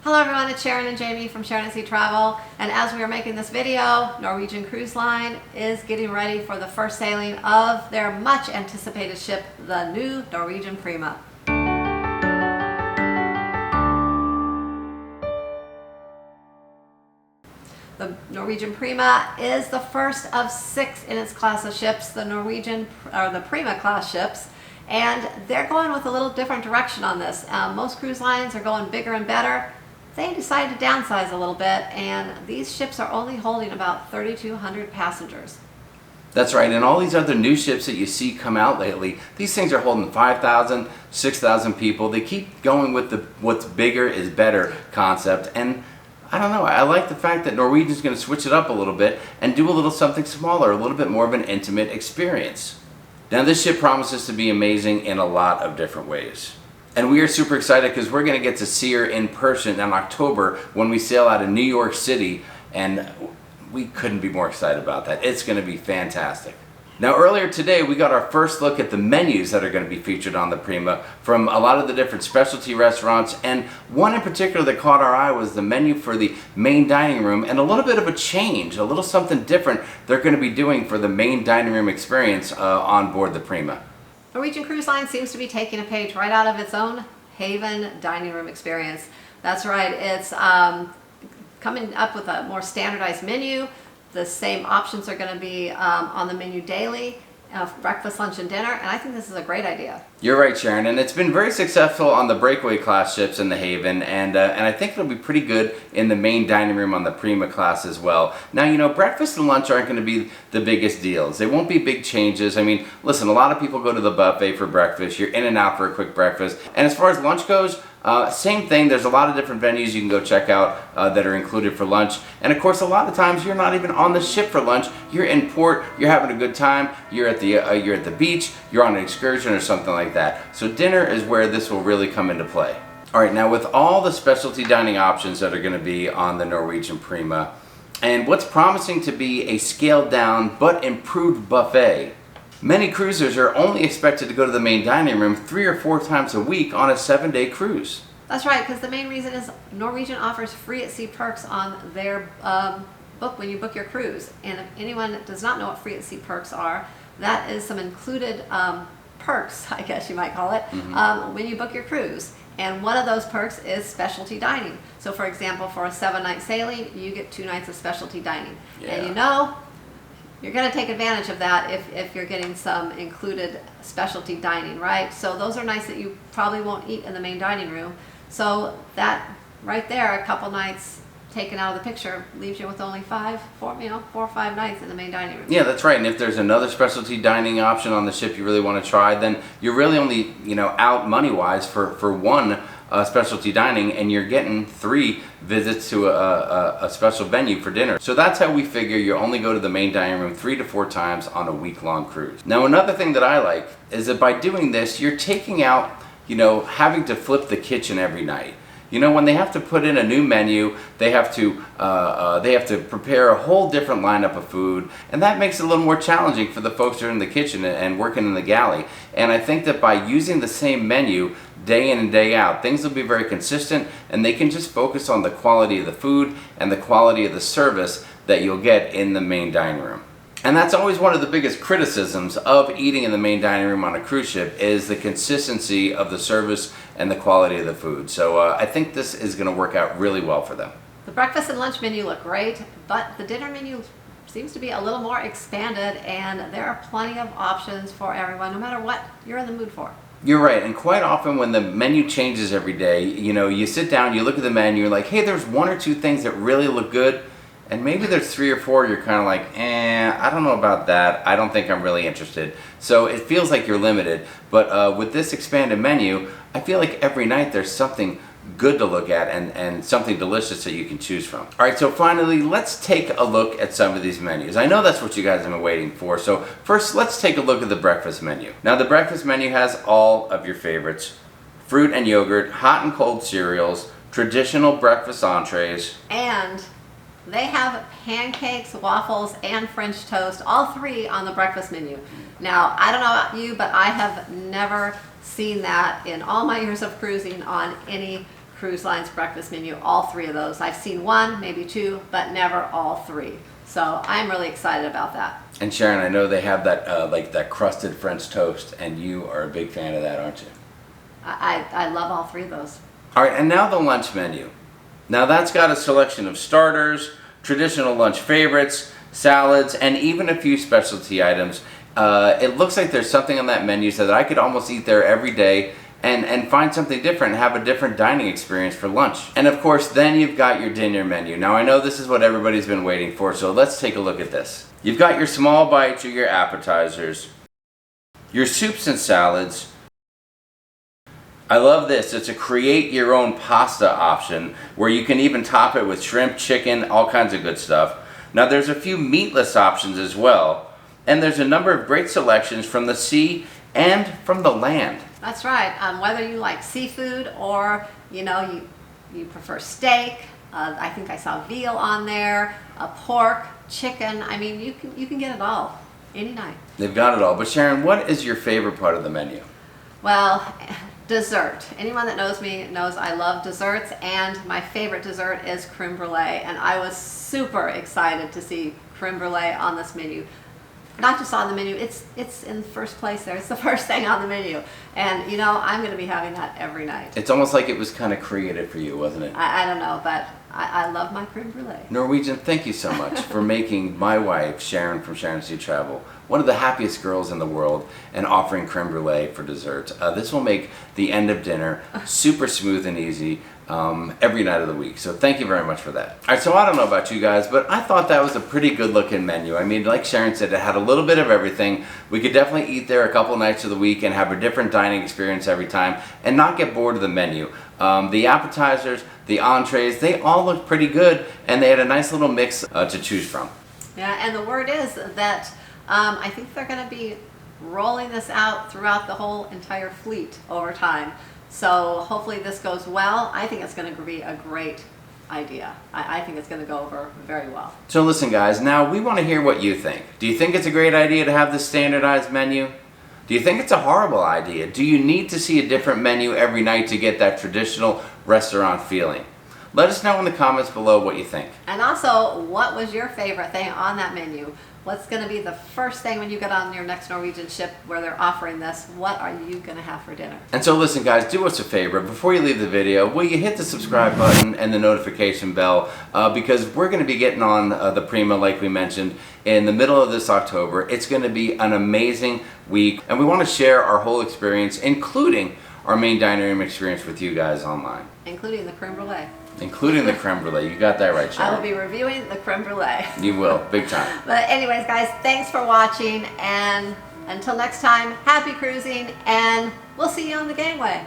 Hello everyone, it's Sharon and Jamie from Sharon and Jamie Travel, and as we are making this video, Norwegian Cruise Line is getting ready for the first sailing of their much anticipated ship, the new Norwegian Prima. The Norwegian Prima is the first of 6 in its class of ships, the Prima class ships, and they're going with a little different direction on this. Most cruise lines are going bigger and better. They decided to downsize a little bit, and these ships are only holding about 3,200 passengers. That's right, and all these other new ships that you see come out lately, these things are holding 5,000, 6,000 people. They keep going with the what's bigger is better concept, and I don't know, I like the fact that Norwegian's going to switch it up a little bit and do a little something smaller, a little bit more of an intimate experience. Now this ship promises to be amazing in a lot of different ways. And we are super excited because we're going to get to see her in person in October when we sail out of New York City, and we couldn't be more excited about that. It's going to be fantastic. Now earlier today we got our first look at the menus that are going to be featured on the Prima from a lot of the different specialty restaurants, and one in particular that caught our eye was the menu for the main dining room, and a little bit of a change, a little something different they're going to be doing for the main dining room experience on board the Prima. Norwegian Cruise Line seems to be taking a page right out of its own Haven dining room experience. That's right, it's coming up with a more standardized menu. The same options are going to be on the menu daily, breakfast, lunch, and dinner, and I think this is a great idea. You're right, Sharon, and it's been very successful on the breakaway class ships in the Haven, and I think it'll be pretty good in the main dining room on the Prima class as well. Now, you know, breakfast and lunch aren't going to be the biggest deals. They won't be big changes. I mean, listen, a lot of people go to the buffet for breakfast. You're in and out for a quick breakfast. And as far as lunch goes, same thing. There's a lot of different venues you can go check out that are included for lunch. And of course, a lot of times you're not even on the ship for lunch. You're in port. You're having a good time. You're at the beach. You're on an excursion or something like that. So dinner is where this will really come into play. All right, now with all the specialty dining options that are going to be on the Norwegian Prima, and what's promising to be a scaled down but improved buffet, many cruisers are only expected to go to the main dining room 3 or 4 times a week on a 7-day cruise. That's right, because the main reason is Norwegian offers free at sea perks on their book when you book your cruise. And if anyone that does not know what free at sea perks are, that is some included perks, I guess you might call it, when you book your cruise. And one of those perks is specialty dining. So for example, for a 7-night sailing, you get 2 nights of specialty dining. Yeah. And you know, you're going to take advantage of that if you're getting some included specialty dining, right? So those are nights that you probably won't eat in the main dining room. So that right there, a couple nights taken out of the picture, leaves you with only 4 or 5 nights in the main dining room. Yeah, that's right. And if there's another specialty dining option on the ship you really want to try, then you're really only, out money-wise for one specialty dining, and you're getting 3 visits to a special venue for dinner. So that's how we figure you only go to the main dining room 3 to 4 times on a week-long cruise. Now, another thing that I like is that by doing this, you're taking out, having to flip the kitchen every night. When they have to put in a new menu, they have to prepare a whole different lineup of food, and that makes it a little more challenging for the folks that are in the kitchen and working in the galley. And I think that by using the same menu day in and day out, things will be very consistent, and they can just focus on the quality of the food and the quality of the service that you'll get in the main dining room. And that's always one of the biggest criticisms of eating in the main dining room on a cruise ship, is the consistency of the service and the quality of the food. So I think this is going to work out really well for them. The breakfast and lunch menu look great, but the dinner menu seems to be a little more expanded, and there are plenty of options for everyone, no matter what you're in the mood for. You're right, and quite often when the menu changes every day, you sit down, you look at the menu, you're like, hey, there's 1 or 2 things that really look good, and maybe there's 3 or 4 you're kind of like, I don't know about that. I don't think I'm really interested. So it feels like you're limited. But with this expanded menu, I feel like every night there's something good to look at and something delicious that you can choose from. All right, so finally, let's take a look at some of these menus. I know that's what you guys have been waiting for. So first, let's take a look at the breakfast menu. Now, the breakfast menu has all of your favorites: fruit and yogurt, hot and cold cereals, traditional breakfast entrees, and they have pancakes, waffles, and French toast, all 3 on the breakfast menu. Now, I don't know about you, but I have never seen that in all my years of cruising on any cruise line's breakfast menu, all three of those. I've seen one, maybe two, but never all three. So I'm really excited about that. And Sharon, I know they have that like that crusted French toast, and you are a big fan of that, aren't you? I love all three of those. All right, and now the lunch menu. Now that's got a selection of starters, traditional lunch favorites, salads, and even a few specialty items. It looks like there's something on that menu so that I could almost eat there every day and find something different and have a different dining experience for lunch. And of course, then you've got your dinner menu. Now I know this is what everybody's been waiting for, so let's take a look at this. You've got your small bites or your appetizers, your soups and salads. I love this. It's a create your own pasta option where you can even top it with shrimp, chicken, all kinds of good stuff. Now there's a few meatless options as well, and there's a number of great selections from the sea and from the land. That's right. Whether you like seafood or you prefer steak, I think I saw veal on there, pork, chicken. I mean, you can get it all any night. They've got it all. But Sharon, what is your favorite part of the menu? Well, dessert. Anyone that knows me knows I love desserts, and my favorite dessert is creme brulee, and I was super excited to see creme brulee on this menu. Not just on the menu, it's in first place there. It's the first thing on the menu. And I'm going to be having that every night. It's almost like it was kind of created for you, wasn't it? I don't know, but I love my creme brulee. Norwegian, thank you so much for making my wife, Sharon from Sharon and Jamie Travel, one of the happiest girls in the world, and offering creme brulee for dessert. This will make the end of dinner super smooth and easy every night of the week. So thank you very much for that. All right, so I don't know about you guys, but I thought that was a pretty good looking menu. I mean, like Sharon said, it had a little bit of everything. We could definitely eat there a couple nights of the week and have a different dining experience every time and not get bored of the menu. The appetizers, the entrees, they all looked pretty good, and they had a nice little mix to choose from. Yeah, and the word is that I think they're going to be rolling this out throughout the whole entire fleet over time. So hopefully this goes well. I think it's going to be a great idea. I think it's going to go over very well. So listen guys, now we want to hear what you think. Do you think it's a great idea to have this standardized menu? Do you think it's a horrible idea? Do you need to see a different menu every night to get that traditional restaurant feeling? Let us know in the comments below what you think. And also, what was your favorite thing on that menu? What's going to be the first thing when you get on your next Norwegian ship where they're offering this? What are you going to have for dinner? And so listen guys, do us a favor. Before you leave the video, will you hit the subscribe button and the notification bell because we're going to be getting on the Prima, like we mentioned, in the middle of this October. It's going to be an amazing week, and we want to share our whole experience, including our main dining room experience with you guys online. Including the creme brulee. Including the creme brulee. You got that right, Sharon. I will be reviewing the creme brulee. You will, big time. But anyways, guys, thanks for watching, and until next time, happy cruising, and we'll see you on the gangway.